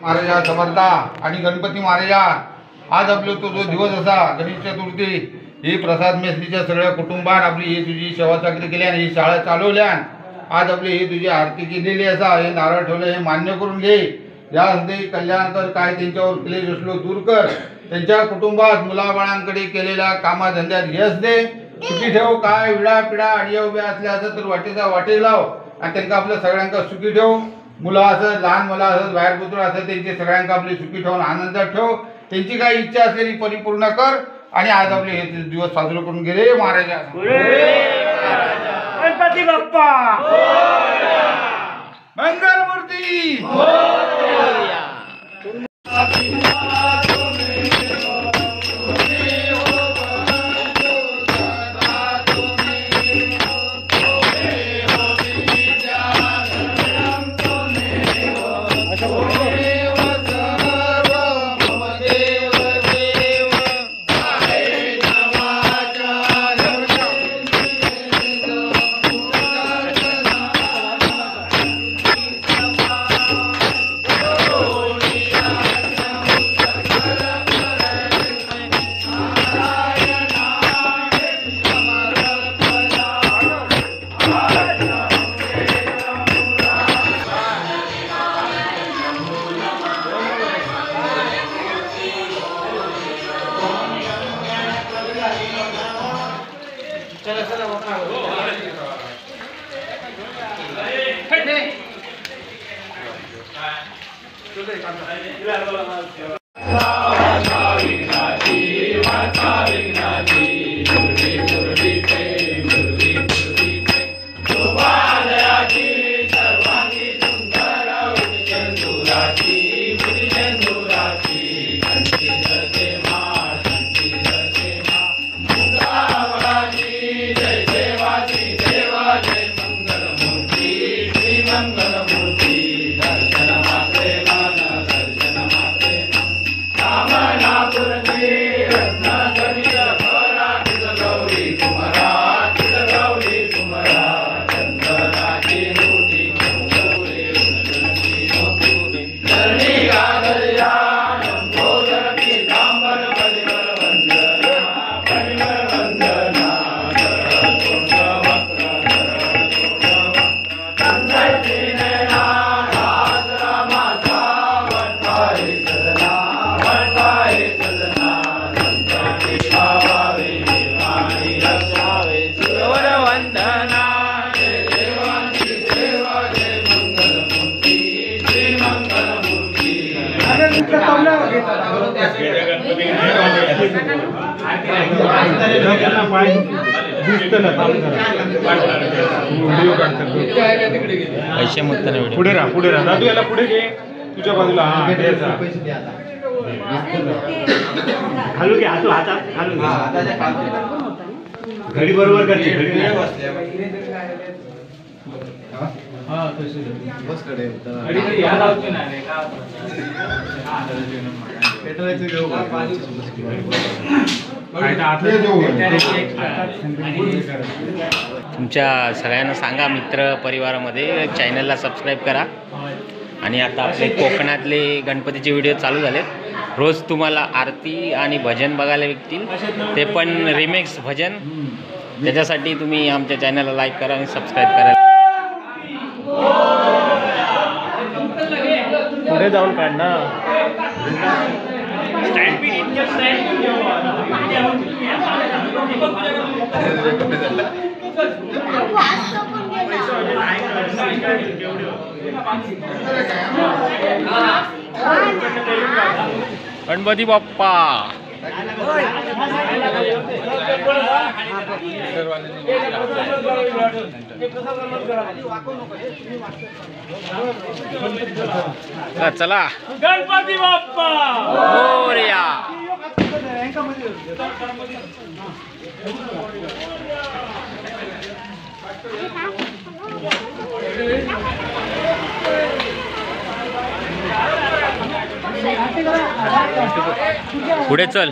महाराजा समर्था आणि गणपती महाराजा आज आपलं तो जो दिवस असा गणेश चतुर्थी ही प्रसाद मेसरीच्या सगळ्या कुटुंबान आपली ही तुझी सेवा चाकरी केल्यान ही शाळा चालवल्यान आज आपली ही तुझी आरती केलेली असा हे नारळ ठेवलं हे मान्य करून घे यासाठी कल्याण कर काय त्यांच्यावर क्लेश असलो दूर कर त्यांच्या कुटुंबात मुलाबाळांकडे केलेल्या कामाधंद्यात यश दे सुखी ठेव काय विडा पिडा आडिया उभ्या असल्या असं तर वाटेचा वाटे लाव आणि त्यांना आपल्या सगळ्यांका सुखी ठेव मुलं असं लहान मुलं असं बाहेर पुत्र असं त्यांचे सगळ्यांका आपले सुखी ठेवून आनंदात ठेव त्यांची काही इच्छा असलेली परिपूर्ण कर आणि आज आपले हे दिवस साजरे करून गेले महाराजा गणपती बाप्पा मंगलमूर्ती पैसे मुक्ताने पुढे राहा दादू याला पुढे घे तुझ्या बाजूला खालू घे हातू हातात घडी बरोबर करते तुमच्या सगळ्यांना सांगा मित्र परिवारामध्ये चॅनलला सबस्क्राईब करा आणि आता आपले कोकणातले गणपतीचे व्हिडिओ चालू झालेत रोज तुम्हाला आरती आणि भजन बघायला भेटतील ते पण रिमिक्स भजन त्याच्यासाठी तुम्ही आमच्या चॅनलला लाईक करा आणि सबस्क्राईब करा पुढे जाऊन काढ ना गणपती बाप्पा चला गणपती बाप्पा मोरया पुढे चल.